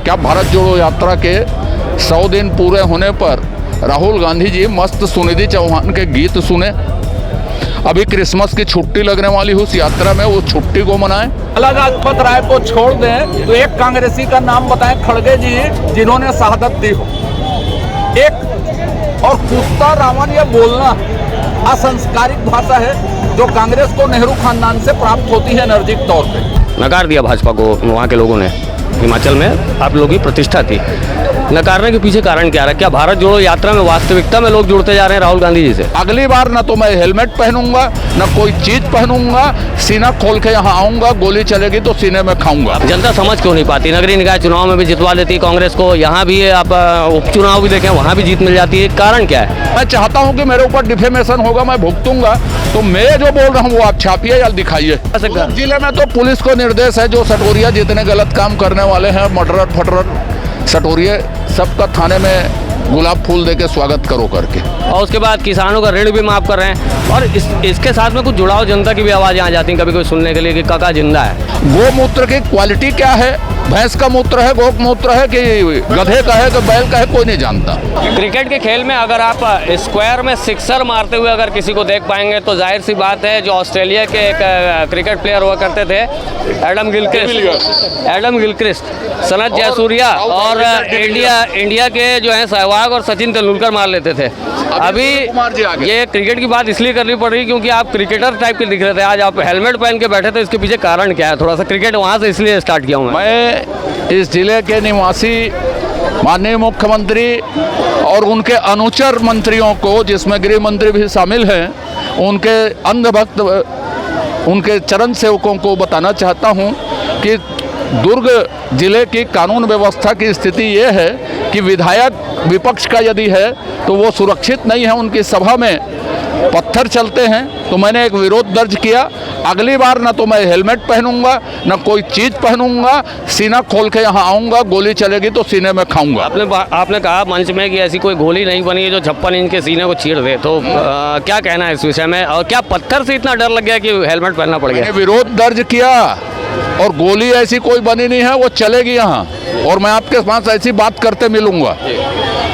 क्या भारत जोड़ो यात्रा के 100 दिन पूरे होने पर राहुल गांधी जी मस्त सुनिधि चौहान के गीत सुने। अभी क्रिसमस की छुट्टी लगने वाली उस यात्रा में वो छुट्टी को मनाएं। लाजपत राय को छोड़ दें तो एक कांग्रेसी का नाम बताएं, खड़गे जी, जिन्होंने शहादत दी हो। एक और कुत्ता रावण, ये बोलना असंस्कारिक भाषा है जो कांग्रेस को नेहरू खानदान से प्राप्त होती है एनर्जिक तौर पे। नकार दिया भाजपा को वहाँ के लोगों ने। हिमाचल में आप लोगों की प्रतिष्ठा थी, नकारने के पीछे कारण क्या रहा? क्या भारत जोड़ो यात्रा में वास्तविकता में लोग जुड़ते जा रहे हैं राहुल गांधी जी से? अगली बार ना तो मैं हेलमेट पहनूंगा, ना कोई चीज पहनूंगा, सीना खोल के यहाँ आऊंगा, गोली चलेगी तो सीने में खाऊंगा। जनता समझ क्यों नहीं पाती? नगरीय निकाय चुनाव में भी जितवा देती है कांग्रेस को, यहाँ भी आप उपचुनाव भी देखें वहाँ भी जीत मिल जाती है, कारण क्या है? मैं चाहता हूँ कि मेरे ऊपर डिफेमेशन होगा, मैं भुगतूंगा, तो मैं जो बोल रहा हूँ वो आप छापिए या दिखाइए। जिले में तो पुलिस को निर्देश है, जो सटोरिया जितने गलत काम करने वाले हैं, मर्डरर फटरर सटोरिये, सबका थाने में गुलाब फूल देके स्वागत करो करके। और उसके बाद किसानों का ऋण भी माफ कर रहे हैं। और इसके साथ में कुछ जुड़ाव जनता की भी आवाज़ें आ जाती हैं कभी कोई सुनने के लिए कि काका जिंदा है। गोमूत्र की क्वालिटी क्या है? भैंस का मूत्र है, गौ मूत्र है कि गधे का है कि बैल का है, कोई नहीं जानता। क्रिकेट के खेल में अगर आप स्क्वायर में सिक्सर मारते हुए अगर किसी को देख पाएंगे तो जाहिर सी बात है, जो ऑस्ट्रेलिया के एक क्रिकेट प्लेयर हुआ करते थे एडम गिलक्रिस्ट, सनत जयसूर्या, और इंडिया के जो है सहवाग और सचिन तेंदुलकर मार लेते थे। अभी ये क्रिकेट की बात इसलिए करनी पड़ रही क्योंकि आप क्रिकेटर टाइप के दिख रहे थे, आज आप हेलमेट पहन के बैठे थे, इसके पीछे कारण क्या है? थोड़ा सा क्रिकेट वहाँ से इसलिए स्टार्ट किया हूँ मैं इस जिले के निवासी माननीय मुख्यमंत्री और उनके अनुचर मंत्रियों को, जिसमें गृह मंत्री भी शामिल हैं, उनके अंधभक्त, उनके चरण सेवकों को बताना चाहता हूं कि दुर्ग जिले की कानून व्यवस्था की स्थिति ये है कि विधायक विपक्ष का यदि है तो वो सुरक्षित नहीं है। उनकी सभा में पत्थर चलते हैं, तो मैंने एक विरोध दर्ज किया। अगली बार ना तो मैं हेलमेट पहनूंगा, ना कोई चीज पहनूंगा, सीना खोल के यहाँ आऊंगा, गोली चलेगी तो सीने में खाऊंगा। आपने कहा मंच में कि ऐसी कोई गोली नहीं बनी है जो 56 इंच के सीने को चीर दे, तो क्या कहना है इस विषय में? और क्या पत्थर से इतना डर लग गया कि हेलमेट पहनना पड़ गया? विरोध दर्ज किया और गोली ऐसी कोई बनी नहीं है, वो चलेगी यहाँ, और मैं आपके पास ऐसी बात करते मिलूंगा।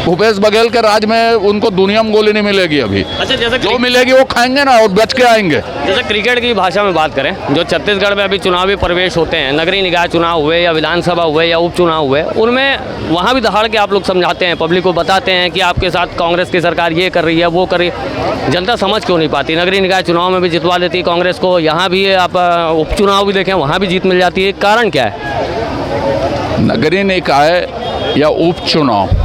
भूपेश बघेल के राज में उनको दुनिया में गोली नहीं मिलेगी अभी। अच्छा, जैसे जो मिलेगी वो खाएंगे ना और बच के आएंगे। जैसे क्रिकेट की भाषा में बात करें, जो छत्तीसगढ़ में अभी चुनावी प्रवेश होते हैं, नगरीय निकाय चुनाव हुए या विधानसभा हुए या उपचुनाव हुए, उनमें वहाँ भी दहाड़ के आप लोग समझाते हैं, पब्लिक को बताते हैं कि आपके साथ कांग्रेस की सरकार ये कर रही है, वो कर रही है, जनता समझ क्यों नहीं पाती? नगरीय निकाय चुनाव में भी जितवा देती है कांग्रेस को, यहाँ भी आप उपचुनाव भी देखें वहाँ भी जीत मिल जाती है, कारण क्या है? नगरीय निकाय या उपचुनाव,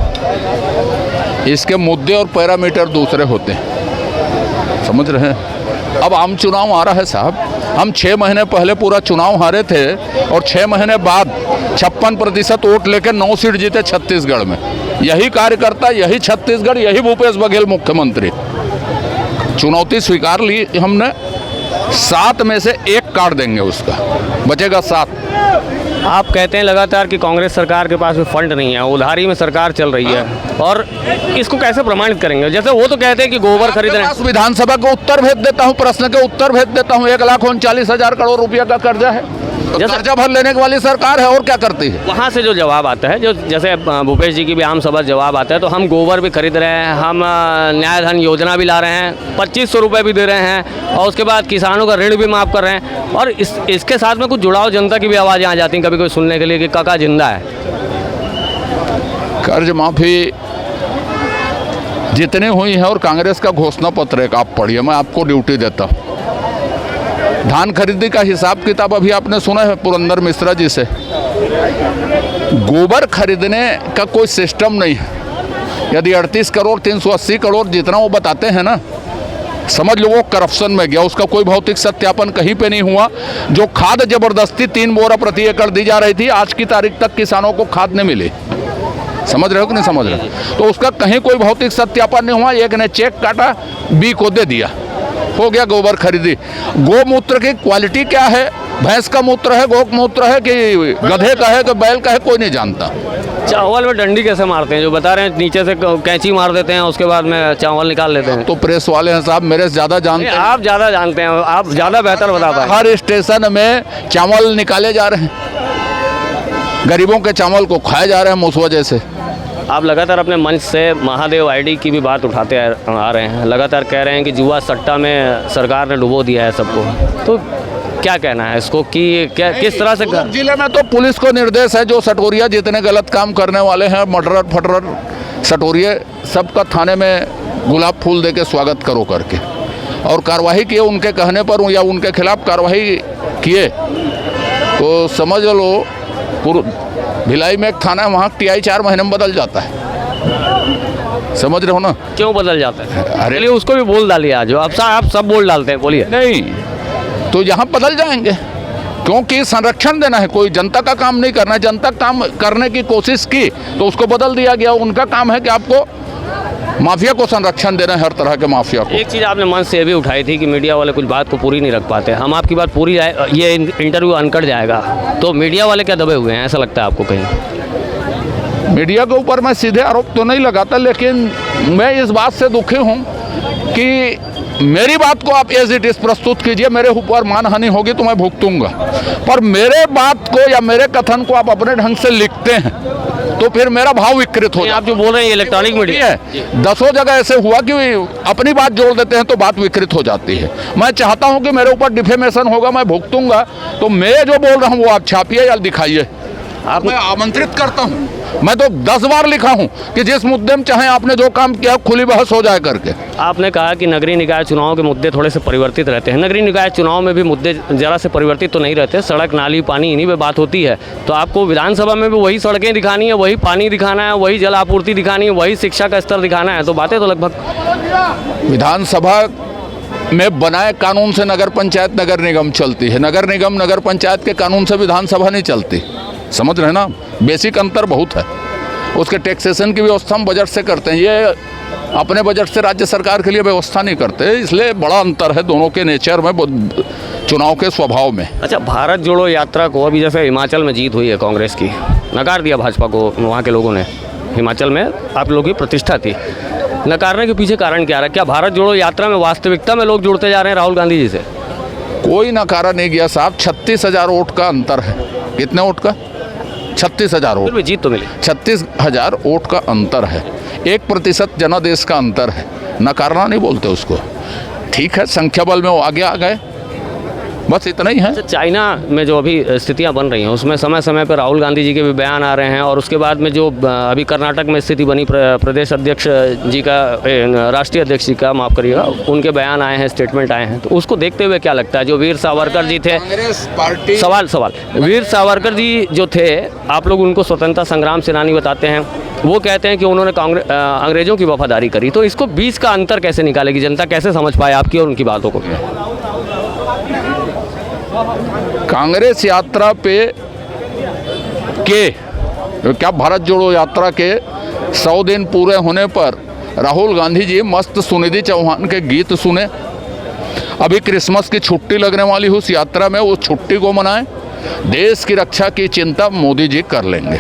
इसके मुद्दे और पैरामीटर दूसरे होते हैं, समझ रहे हैं? अब आम चुनाव आ रहा है साहब, हम 6 महीने पहले पूरा चुनाव हारे थे और 6 महीने बाद 56% वोट लेकर 9 सीट जीते छत्तीसगढ़ में। यही कार्यकर्ता, यही छत्तीसगढ़, यही भूपेश बघेल मुख्यमंत्री। चुनौती स्वीकार ली हमने, 7 में से 1 काट देंगे, उसका बचेगा 7। आप कहते हैं लगातार कि कांग्रेस सरकार के पास में फंड नहीं है, उधारी में सरकार चल रही है, और इसको कैसे प्रमाणित करेंगे? जैसे वो तो कहते हैं कि गोबर खरीद रहे हैं। विधानसभा को उत्तर भेज देता हूँ, प्रश्न के उत्तर भेज देता हूँ। 1,39,000 करोड़ रुपया का कर्जा है, कर्जा भर लेने वाली सरकार है, और क्या करती है? वहाँ से जो जवाब आता है, जो जैसे भूपेश जी की भी आम सभा जवाब आता है, तो हम गोबर भी खरीद रहे हैं, हम न्याय धन योजना भी ला रहे हैं, 2500 रुपये भी दे रहे हैं, और उसके बाद किसानों का ऋण भी माफ़ कर रहे हैं। और इसके साथ में कुछ जुड़ाव जनता की भी आवाज़ें आ जाती हैं कभी कोई सुनने के लिए कि काका जिंदा है। कर्ज माफ़ी जितनी हुई है, और कांग्रेस का घोषणा पत्र एक आप पढ़िए, मैं आपको ड्यूटी देता हूँ। धान खरीदी का हिसाब किताब अभी आपने सुना है पुरंदर मिश्रा जी से। गोबर खरीदने का कोई सिस्टम नहीं है। यदि 38 करोड़ 380 करोड़ जितना वो बताते हैं ना, समझ लो वो करप्शन में गया, उसका कोई भौतिक सत्यापन कहीं पे नहीं हुआ। जो खाद जबरदस्ती 3 बोरा प्रति एकड़ दी जा रही थी, आज की तारीख तक किसानों को खाद नहीं मिली। समझ रहे हो कि नहीं समझ रहे? तो उसका कहीं कोई भौतिक सत्यापन नहीं हुआ। एक ने चेक काटा, बी को दे दिया, हो गया गोबर खरीदी। गोमूत्र की क्वालिटी क्या है? भैंस का मूत्र है, गौ मूत्र है कि गधे का है कि बैल का है, कोई नहीं जानता। चावल में डंडी कैसे मारते हैं? जो बता रहे हैं नीचे से कैंची मार देते हैं, उसके बाद में चावल निकाल लेते हैं। तो प्रेस वाले हैं साहब, मेरे से ज़्यादा जानते हैं। आप ज़्यादा जानते हैं, आप ज़्यादा बेहतर बता पाए। हर स्टेशन में चावल निकाले जा रहे हैं, गरीबों के चावल को खाए जा रहे हैं उस वजह से। आप लगातार अपने मंच से महादेव आईडी की भी बात उठाते आ रहे हैं, लगातार कह रहे हैं कि जुआ सट्टा में सरकार ने डुबो दिया है सबको, तो क्या कहना है इसको कि क्या किस तरह से जिले में तो पुलिस को निर्देश है, जो सटोरिया जितने गलत काम करने वाले हैं, मर्डरर फटरर सटोरिये, सबका थाने में गुलाब फूल दे के स्वागत करो करके और कार्रवाई किए उनके कहने पर या उनके खिलाफ कार्रवाई किए तो समझ लो भिलाई में एक थाना है, वहाँ टीआई 4 महीने में बदल जाता है। समझ रहे हो ना? क्यों बदल जाता है? अरे चलिए उसको भी बोल डालिए आज, आप सब बोल डालते हैं, बोलिए। नहीं तो यहाँ बदल जाएंगे, क्योंकि संरक्षण देना है, कोई जनता का काम नहीं करना है। जनता काम करने की कोशिश की तो उसको बदल दिया गया। उनका काम है कि आपको माफिया को संरक्षण देना है, हर तरह के माफिया को। एक चीज़ आपने मन से ये भी उठाई थी कि मीडिया वाले कुछ बात को पूरी नहीं रख पाते, हम आपकी बात पूरी ये इंटरव्यू अनकट जाएगा, तो मीडिया वाले क्या दबे हुए हैं, ऐसा लगता है आपको कहीं? मीडिया के ऊपर मैं सीधे आरोप तो नहीं लगाता, लेकिन मैं इस बात से दुखी हूँ कि मेरी बात को आप एज इट इज प्रस्तुत कीजिए, मेरे ऊपर मानहानि होगी तो मैं भुगतूंगा, पर मेरे बात को या मेरे कथन को आप अपने ढंग से लिखते हैं तो फिर मेरा भाव विकृत हो। आप जो बोल रहे हैं इलेक्ट्रॉनिक मीडिया है, दसों जगह ऐसे हुआ कि अपनी बात जोड़ देते हैं तो बात विकृत हो जाती है। मैं चाहता हूं कि मेरे ऊपर डिफेमेशन होगा, मैं भुगतूंगा, तो मैं जो बोल रहा हूं वो आप छापिए या दिखाइए। आप मैं आमंत्रित करता हूं, मैं तो 10 बार लिखा हूं कि जिस मुद्दे में चाहे आपने जो काम किया खुली बहस हो जाए करके। आपने कहा कि नगरीय निकाय चुनाव के मुद्दे थोड़े से परिवर्तित रहते हैं, नगरीय निकाय चुनाव में भी मुद्दे ज़रा से परिवर्तित तो नहीं रहते, सड़क नाली पानी इन्हीं पे बात होती है, तो आपको विधानसभा में भी वही सड़कें दिखानी है, वही पानी दिखाना है, वही जल आपूर्ति दिखानी है, वही शिक्षा का स्तर दिखाना है, तो बातें तो लगभग। विधानसभा में बनाए कानून से नगर पंचायत नगर निगम चलती है, नगर निगम नगर पंचायत के कानून से विधानसभा नहीं चलती। समझ रहे ना? बेसिक अंतर बहुत है। उसके टैक्सेशन की व्यवस्था हम बजट से करते हैं, ये अपने बजट से राज्य सरकार के लिए व्यवस्था नहीं करते, इसलिए बड़ा अंतर है दोनों के नेचर में, चुनाव के स्वभाव में। अच्छा, भारत जोड़ो यात्रा को अभी जैसे हिमाचल में जीत हुई है कांग्रेस की, नकार दिया भाजपा को वहाँ के लोगों ने, हिमाचल में आप लोगों की प्रतिष्ठा थी, नकारने के पीछे कारण क्या रहा? क्या भारत जोड़ो यात्रा में वास्तविकता में लोग जुड़ते जा रहे हैं राहुल गांधी जी से? कोई नकारा नहीं गया साहब, 36,000 वोट का अंतर है। कितने वोट का? 36,000 वोट। जीत तो मिली। 36,000 वोट का अंतर है, 1% जनादेश का अंतर है, नकारना नहीं बोलते उसको। ठीक है, संख्या बल में वो आगे आ गए, बस इतना ही है। चाइना में जो अभी स्थितियां बन रही हैं उसमें समय समय पर राहुल गांधी जी के भी बयान आ रहे हैं, और उसके बाद में जो अभी कर्नाटक में स्थिति बनी, प्रदेश अध्यक्ष जी का, राष्ट्रीय अध्यक्ष जी का, माफ़ करिएगा, उनके बयान आए हैं, स्टेटमेंट आए हैं, तो उसको देखते हुए क्या लगता है? जो वीर सावरकर जी थे, सवाल वीर सावरकर जी जो थे, आप लोग उनको स्वतंत्रता संग्राम सेनानी बताते हैं, वो कहते हैं कि उन्होंने अंग्रेज़ों की वफादारी करी, तो इसको बीच का अंतर कैसे निकालेगी जनता, कैसे समझ पाए आपकी और उनकी बातों को? कांग्रेस यात्रा पे क्या भारत जोड़ो यात्रा के 100 दिन पूरे होने पर राहुल गांधी जी मस्त सुनिधि चौहान के गीत सुने। अभी क्रिसमस की छुट्टी लगने वाली उस यात्रा में उस छुट्टी को मनाएं। देश की रक्षा की चिंता मोदी जी कर लेंगे।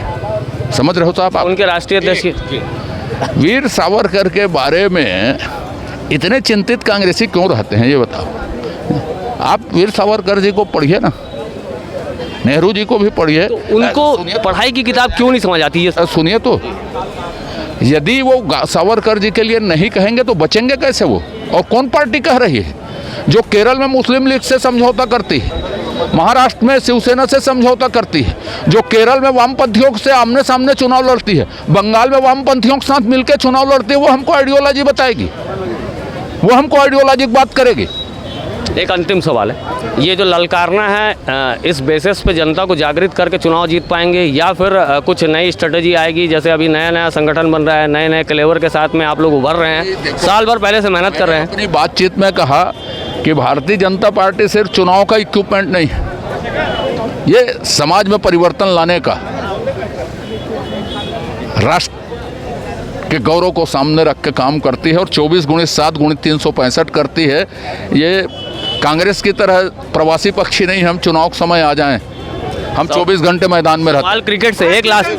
समझ रहे हो साहब आप? उनके राष्ट्रीय अध्यक्ष वीर सावरकर के बारे में इतने चिंतित कांग्रेसी क्यों रहते हैं ये बताओ? आप वीर सावरकर जी को पढ़िए ना, नेहरू जी को भी पढ़िए। तो उनको पढ़ाई की किताब क्यों नहीं समझ आती है? सुनिए तो, यदि वो सावरकर जी के लिए नहीं कहेंगे तो बचेंगे कैसे वो? और कौन पार्टी कह रही है? जो केरल में मुस्लिम लीग से समझौता करती है, महाराष्ट्र में शिवसेना से समझौता करती है, जो केरल में वामपंथियों से आमने सामने चुनाव लड़ती है, बंगाल में वामपंथियों के साथ मिलकर चुनाव लड़ती है, वो हमको आइडियोलॉजी बताएगी, वो हमको आइडियोलॉजी की बात करेगी। एक अंतिम सवाल है, ये जो ललकारना है, इस बेसिस पे जनता को जागृत करके चुनाव जीत पाएंगे, या फिर कुछ नई स्ट्रेटजी आएगी? जैसे अभी नया नया संगठन बन रहा है, नए नए क्लेवर के साथ में आप लोग उभर रहे हैं, साल भर पहले से मेहनत कर रहे हैं। अपनी बातचीत में कहा कि भारतीय जनता पार्टी सिर्फ चुनाव का इक्विपमेंट नहीं है, ये समाज में परिवर्तन लाने का, राष्ट्र के गौरव को सामने रख के काम करती है, और 24x7x365 करती है। ये कांग्रेस की तरह प्रवासी पक्षी नहीं, हम चुनाव के समय आ जाएं, हम 24 घंटे मैदान में रहते। सवाल क्रिकेट से एक लास्ट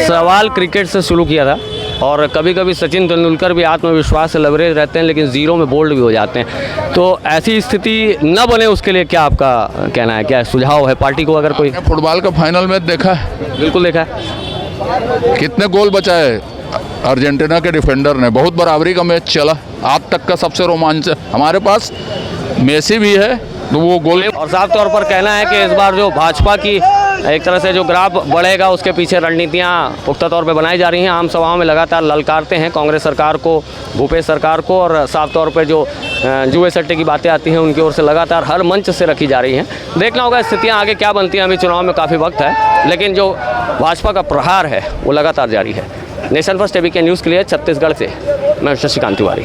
सवाल क्रिकेट से शुरू किया था और कभी कभी सचिन तेंदुलकर भी आत्मविश्वास से लबरेज रहते हैं लेकिन ज़ीरो में बोल्ड भी हो जाते हैं। तो ऐसी स्थिति न बने उसके लिए क्या आपका कहना है, क्या सुझाव है पार्टी को? अगर कोई फुटबॉल का फाइनल मैच देखा है? बिल्कुल देखा है। कितने गोल बचाए अर्जेंटीना के डिफेंडर ने, बहुत बराबरी का मैच चला, आज तक का सबसे रोमांच। हमारे पास मेसी भी है तो वो गोल। और साफ तौर पर कहना है कि इस बार जो भाजपा की एक तरह से जो ग्राफ बढ़ेगा उसके पीछे रणनीतियां पुख्ता तौर पे बनाई जा रही हैं। आम सभाओं में लगातार ललकारते हैं कांग्रेस सरकार को, भूपेश सरकार को, और साफ तौर पे जो जुए सट्टे की बातें आती हैं उनकी ओर से लगातार हर मंच से रखी जा रही हैं। देखना होगा स्थितियां आगे क्या बनती हैं, अभी चुनाव में काफ़ी वक्त है, लेकिन जो भाजपा का प्रहार है वो लगातार जारी है। नेशन फर्स्ट एबीके न्यूज़ के लिए छत्तीसगढ़ से मैं शशिकांत तिवारी।